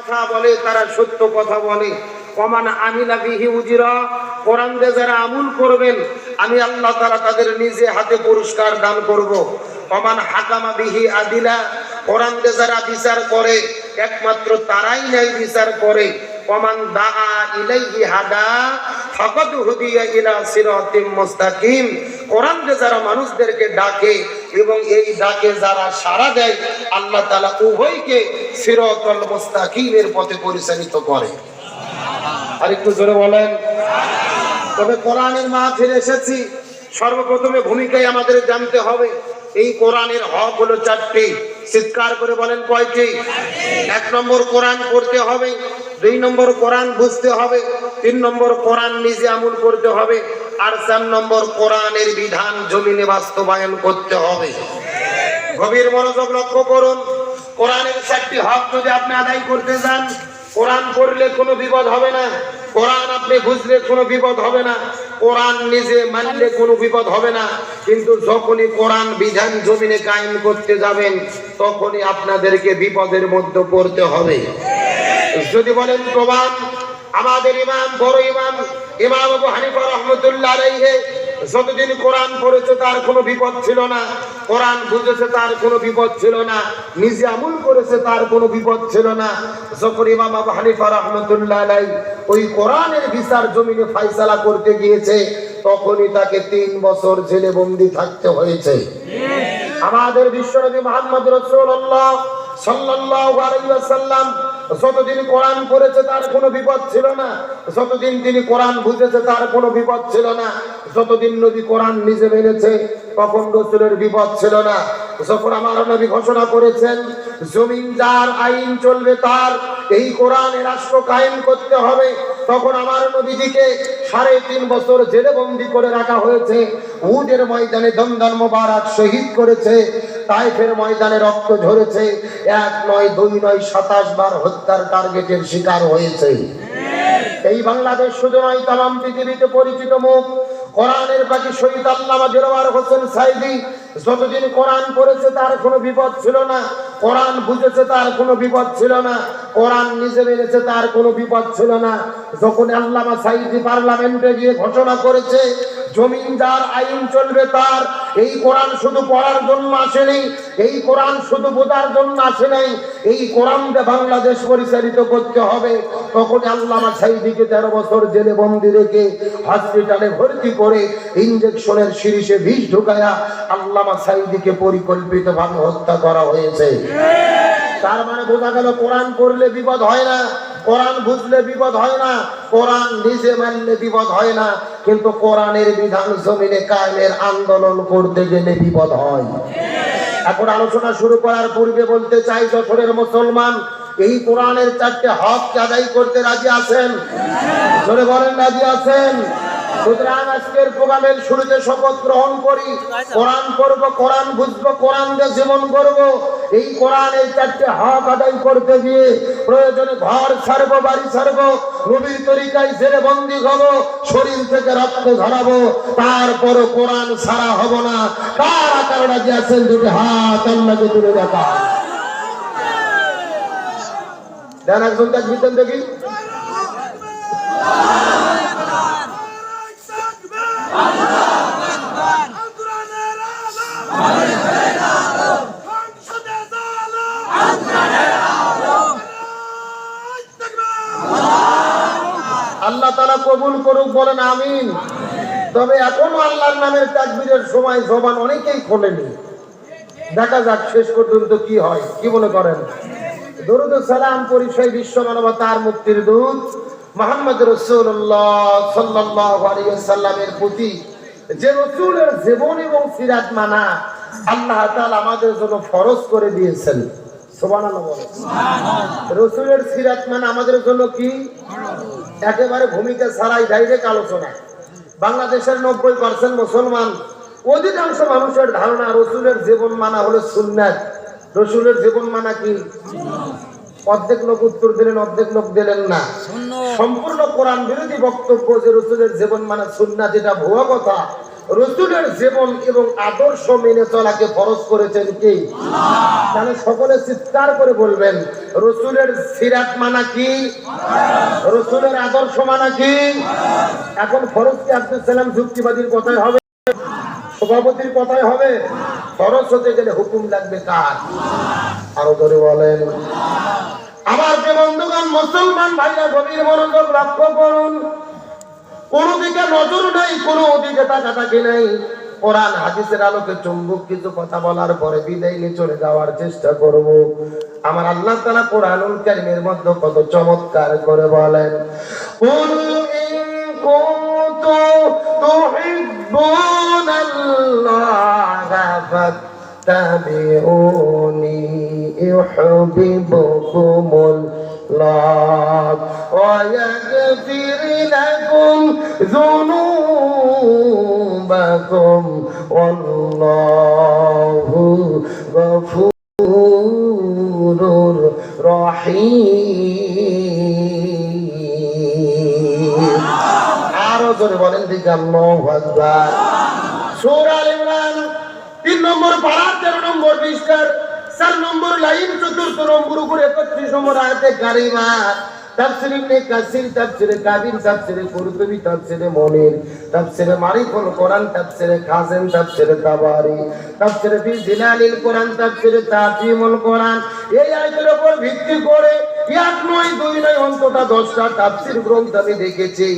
কথা বলে তারা সত্য কথা বলে। ওমান আমিলা বিহি উজরা, কোরআন দিয়ে যারা আমল করবেন আমি আল্লাহ তাআলা তাদের নিজে হাতে পুরস্কার দান করব। ওমান হাকামা বিহি আদিলা, কোরআন দিয়ে যারা বিচার করে একমাত্র তারাই ন্যায় বিচার করে। ওমান দাআ ইলাইহি হাদা ফাকাদ হুদিয়া ইলা সিরাতিম মুস্তাকিম, কোরআন দিয়ে যারা মানুষদেরকে ডাকে এবং এই ডাকে যারা সাড়া দেয় আল্লাহ তাআলা উভয়কে সিরাতুল মুস্তাকিমের পথে পরিচালিত করে। আর একটু জোরে বলেন। তবে কোরআনের মাহফিলে এসেছি, সর্বপ্রথমে ভূমিকায় আমাদের জানতে হবে এই কোরআনের হক হলো চারটি। চিৎকার করে বলেন কয়টি? 1 নম্বর কোরআন পড়তে হবে, 2 নম্বর কোরআন বুঝতে হবে, 3 নম্বর কোরআন নিজে আমল করতে হবে, আর 4 নম্বর কোরআনের বিধান জমিনে বাস্তবায়ন করতে হবে। গভীর মনোযোগ লক্ষ্য করুন। কোরআনের 4টি হক যদি আপনি আদায় করতে যান, কোরআন পড়লে কোনো বিপদ হবে না, কোরআন আপনি বুঝলে কোনো বিপদ হবে না, কোরআন নিজে মানলে কোনো বিপদ হবে না। কিন্তু যখনই কোরআন বিধান জমিনে কায়েম করতে যাবেন তখনই আপনাদেরকে বিপদের মধ্যে পড়তে হবে। যদি বলেন প্রমাণ, আমাদের ইমাম, বড় ইমাম ইমাম আবু হানিফা রাহমাতুল্লাহ আলাইহি যতদিন কোরআন পড়েছে তার কোনো বিপদ ছিল না, কোরআন বুঝেছে তার কোনো বিপদ ছিল না, নিজে আমল করেছে তার কোনো বিপদ ছিল না। যখন ইমাম আবু হানিফা রাহমাতুল্লাহ আলাইহি ওই কোরআনের বিচার জমিনে ফয়সালা করতে গিয়েছে তখনই তাকে 3 বছর জেলে বন্দী থাকতে হয়েছে। আমাদের বিশ্বনবী মুহাম্মদ রাসূলুল্লাহ সাল্লাল্লাহু আলাইহি ওয়াসাল্লাম যতদিন কোরআন পড়েছে তার কোনো বিপদ ছিল না, যতদিন তিনি কোরআন বুঝেছে তার কোনো বিপদ ছিল না, যতদিন নবী কোরআন নিজে মেনেছে তখন রাসূলের বিপদ ছিল না। যখন আমার নবী ঘোষণা করেছেন জমিন যার আইন চলবে তার, এই কোরআনে রাষ্ট্র কায়েম করতে হবে, তখন আমার নবীজিকে 3.5 বছর জেলে বন্দী করে রাখা হয়েছে। উহুদের ময়দানে দমদম মোবারক শহীদ করেছে, তায়েফের ময়দানে রক্ত ঝরেছে, 1 নয় 2 নয় 27 বার হত্যার টার্গেটের শিকার হয়েছে। এই বাংলাদেশ শুধু নয়, তামাম পৃথিবীতে পরিচিত মুখ কোরআনের পাখি শহীদ আল্লামা দেলোয়ার হোসেন সাইদি যতদিন কোরআন পড়েছে তার কোনো বিপদ ছিল না, কোরআন বুঝেছে তার কোনো বিপদ ছিল না, কোরআন নিজে মেনেছে তার কোনো বিপদ ছিল না। যখন আল্লামা সাইদি পার্লামেন্টে গিয়ে ঘোষণা করেছে জমিন যার আইন চলবে তার, এই কোরআন শুধু পড়ার জন্য আসেনি, এই কোরআন শুধু বোঝার জন্য আসে নাই, এই কোরআনকে বাংলাদেশ পরিচালিত করতে হবে, তখন আল্লামা সাইদিকে 13 বছর জেলে বন্দী রেখে হসপিটালে ভর্তি করে ইনজেকশনের শিরিষে বিষ ঢুকায়া আল্লামা সাইদিকে পরিকল্পিতভাবে হত্যা করা হয়েছে। তার মানে বোঝা গেল কোরআন পড়লে বিপদ হয় না, কোরআন বুঝলে বিপদ হয় না, কোরআন নিজে মানলে বিপদ হয় না, কিন্তু কোরআনের বিধান জমিনে কায়েমের আন্দোলন করতে গেলে বিপদ হয়। এখন আলোচনা শুরু করার পূর্বে বলতে চাই, যশোরের মুসলমান এই কোরআনের 4টে হক আদায় করতে রাজি আছেন? জোরে বলেন রাজি আছেন? সুতরাং আজকের প্রোগ্রামের শুরুতে শপথ গ্রহণ করি, কোরআন পড়বো, কোরআন বুঝবো, কোরআন দিয়ে জীবন করবো। এই কোরআনের 4টে হক আদায় করতে গিয়ে প্রয়োজনে ঘর ছাড়বো, বাড়ি ছাড়বো, নবীর তরিকায় জেলে বন্দী হবো, শরীর থেকে রক্ত ঝরাবো, তারপরও কোরআন ছাড়া হব না। কার কারণ রাজি আছেন? 2টি হাত আল্লাহকে তুলে দেখা দেন। একজন দেখবেন দেখি। আল্লাহ তাআলা কবুল করুক, বলেন আমিন। তবে এখনো আল্লাহর নামের তাকবীরের সময় জবান অনেকেই খোলেনি, দেখা যাক শেষ পর্যন্ত কি হয়। কি মনে করেন? দরুদ ও সালাম পরিচয় বিশ্ব মানবতার মুক্তির দূত মুহাম্মদ রাসূলুল্লাহ সাল্লাল্লাহু আলাইহি ওয়াসাল্লামের প্রতি যে রাসূলের জীবন এবং সিরাত মানা আল্লাহ তাআলা আমাদের জন্য ফরজ করে দিয়েছেন। সুবহানাল্লাহ বলেন। সুবহানাল্লাহ। রাসূলের সিরাত মানা আমাদের জন্য কি? একেবারে ভূমিকা ছাড়াই ডাইরেক্ট আলোচনা। বাংলাদেশের 90% মুসলমান, অধিকাংশ মানুষের ধারণা রাসূলের জীবন মানা হলো সুন্নাত। রাসূলের জীবন মানা কি? অর্ধেক লোক উত্তর দিলেন, অর্ধেক লোক দিলেন না। সম্পূর্ণ কোরআন বিরোধী বক্তব্য যে রাসূলের জীবন মানা সুন্নাত, যেটা ভুয়া কথা। রাসূলের জীবন এবং আদর্শ মেনে চলাকে ফরজ করেছেন কে? তাহলে সকলে চিৎকার করে বলবেন, রাসূলের সিরাত মানা কি? রাসূলের আদর্শ মানা কি? এখন ফরজ কি আব্দুল সালাম যুক্তিবাদীর কথাই হবে, সভাপতির কথাই হবে? ফরজ হতে গেলে হুকুম লাগবে কার? আরো ধরে বলেন। আমার যে বন্ধুগণ মুসলমান ভাইরা গভীর মনোযোগ লক্ষ্য করুন, কোন দিকে নজর নেই, কোনো দিকে তাকাতাকি নেই। কোরআন হাদিসের আলোকে চুম্বক কিছু কথা বলার পরে বিদায় নিয়ে চলে যাওয়ার চেষ্টা করব। আমার আল্লাহ তাআলা কোরআনুল কারীমের মধ্যে কত চমৎকার করে বলেন, কুল ইন কুনতুম তুহিব্বুনাল্লাহা ফাত্তাবিউনি ইউহিব্বুকুমুল্লাহ ওয়া ইয়াগফির লাকুম যুনুবাকুম ওয়াল্লাহু গফুরুর রহিম। আরো জোরে বলেন দিকে আল্লাহু আকবার। সূরা আল ইমরান 3 নম্বর পারা 13 নম্বর পৃষ্ঠার 4 নম্বর লাইন 4 নম্বর উপরে 31 নম্বর আয়াতে কারিমা। তাফসীর ইবনে কাসির, তাফসীরে কাবির, তাফসীরে কুরতুবী, তাফসীরে মুনির, তাফসীরে মারিফুল কোরআন, তাফসীরে কাসিম, তাফসীরে তাবারি, তাফসীরে ফি জিলালিল কোরআন, তাফসীরে তাফসীরুল কোরআন। এই আয়াতের উপর ভিত্তি করে 1 নয় 2 নয় অন্তত 10টা তাফসীর গ্রন্থ আমি দেখেছি।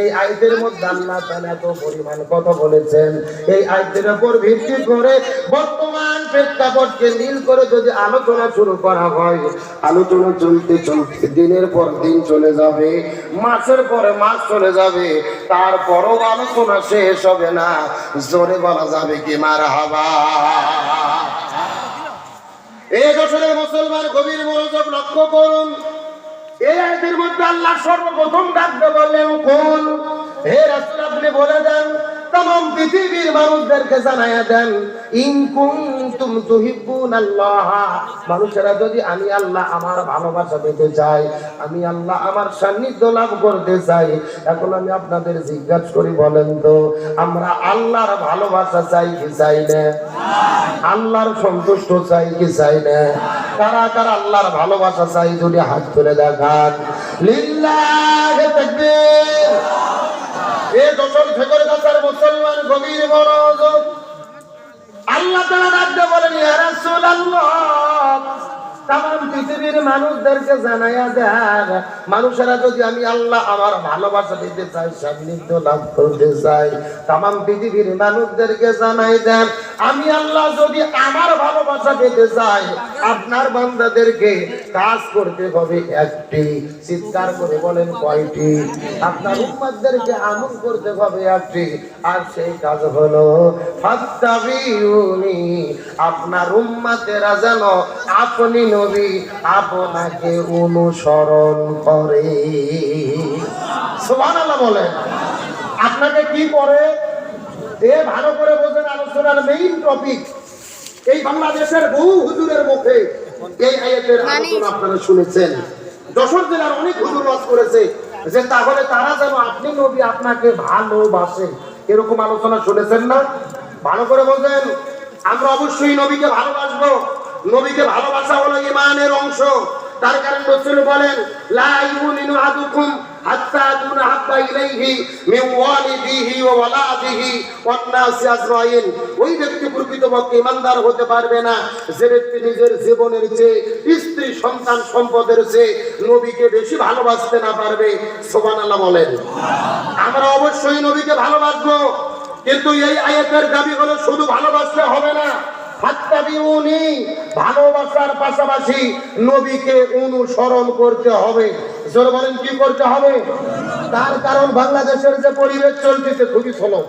এই আয়াতের মধ্যে আল্লাহ তাআলা এত পরিমাণ কথা বলেছেন। এই আয়াতের উপর ভিত্তি করে বর্তমান প্রেক্ষাপটকে নীল করে যদি আলোচনা শুরু করা হয়, আলোচনা চলতে চলতে দিনের পর দিন চলে যাবে, মাসের পরে মাস চলে যাবে, তারপরও আলোচনা শেষ হবে না। জোরে বলা যাবে কি মারহাবা। এই বছরের মুসলমান গভীর মনোযোগ লক্ষ্য করুন। এই আয়াতের মধ্যে আল্লাহ সর্বপ্রথম ডাকতে বললেন, কুল, হে রাসূল আপনি বলে দেন, तमाम পৃথিবীর মানুষদেরকে জানায়া দেন, ইন কুনতুম তুহিব্বুনাল্লাহ, মানুষেরা যদি আমি আল্লাহ আমার ভালোবাসা পেতে চাই, আমি আল্লাহ আমার সান্নিধ্য লাভ করতে চাই, এখন আমি আপনাদের জিজ্ঞাসা করি, বলেন তো আমরা আল্লাহর ভালোবাসা চাই কি চাই না? আল্লাহর সন্তুষ্ট চাই কি চাই না? কারা কারা আল্লাহর ভালোবাসা চাই যদি হাত তুলে দেখান। লিল্লাহি তাকবীর। এই দশম ফেকর গাছার মুসলমান গভীর মনোযোগ। আল্লাহ তাআলা ডাকতে বলেন, ইয়া রাসূলুল্লাহ, तमाम পৃথিবীর মানুষদেরকে জানায়া দেন, মানুষেরা যদি আমি আল্লাহ আমার ভালোবাসা দিতে চাই, সান্নিধ্য লাভ করতে চাই, तमाम পৃথিবীর মানুষদেরকে জানাই দেন, আমি আল্লাহ যদি আমার ভালোবাসা পেতে চাই, আপনার বান্দাদেরকে কাজ করতে হবে একটি। চিৎকার করে বলেন কয়টি? আপনার উম্মতদেরকে আমল করতে হবে একটি, আর সেই কাজ হলো ফাত্তাবিউনি, আপনার উম্মতেরা যেন আপনি নবী আপনাকে অনুসরণ করে। সুবহানাল্লাহ বলেন। আপনাকে কি করে? এ ভালো করে বোঝেন আলোচনার মেইন টপিক। এই বাংলাদেশের বহু হুজুরের মুখে এই আয়াতের আলোচনা আপনারা শুনেছেন। যশোর জেলার অনেক হুজুর ওয়াজ করেছে যে তাহলে তারা যেন আপনি নবী আপনাকে ভালোবাসে, এরকম আলোচনা শুনেছেন না? ভালো করে বোঝেন। আমরা অবশ্যই নবীকে ভালোবাসবো। নবীকে ভালোবাসা হলো ঈমানের অংশ। তার কারণ রাসূল বলেন, লা ইউমিনু আহাদুকুম হাত্তা আকুনা হাব্বা ইলাইহি মিন ওয়ালিদিহি ওয়া ওয়ালাদিহি ওয়ান নাসি আজমাইন। ওই ব্যক্তি প্রকৃতপক্ষে ঈমানদার হতে পারবে না যে ব্যক্তি নিজের জীবনের চেয়ে, স্ত্রী সন্তান সম্পদের চেয়ে নবীকে বেশি ভালোবাসতে না পারবে। সুবহানাল্লাহ বলেন। আমরা অবশ্যই নবীকে ভালোবাসবো, কিন্তু এই আয়াতের দাবি হলো শুধু ভালোবাসলে হবে না, ফাত্তাবিউনি, ভালোবাসার পাশাপাশি নবীকে অনুসরণ করতে হবে। জোরে বলেন কি করতে হবে? তার কারণ বাংলাদেশের যে পরিবেশ চলতেছে খুবই স্লো,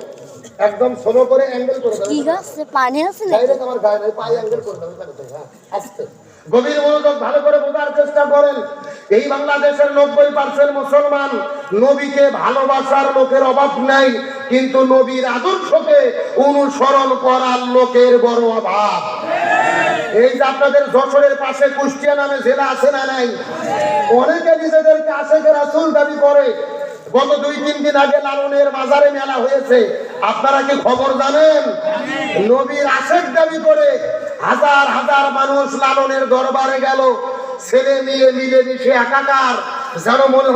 একদম স্লো করে অ্যাঙ্গেল করে দাও। কি আছে? পানি আছে না? ডাইরেক্ট আমার গায়ে নাই, পায়ে অ্যাঙ্গেল করে দাও। হ্যাঁ, আস্তে। গভীর মনোযোগ ভালো করে বোঝার চেষ্টা করেন। এই বাংলাদেশের 90% মুসলমান, নবীকে ভালোবাসার লোকের অভাব নাই, কিন্তু নবীর আদর্শকে অনুসরণ করার লোকের বড় অভাব। এই যে আপনাদের যশোরের পাশে কুষ্টিয়া নামে জেলা আছে না নাই? অনেকে নিজেদেরকে আশেকে রাসূল দাবি করে। গত 2-3 দিন আগে লালনের বাজারে মেলা হয়েছে, আপনারা কি খবর জানেন? নবীর আশেক দাবি করে হাজার হাজার মানুষ লালনের দরবারে গেল, ছেলে মেয়ে মিলেমিশে একাকার, যেন মনে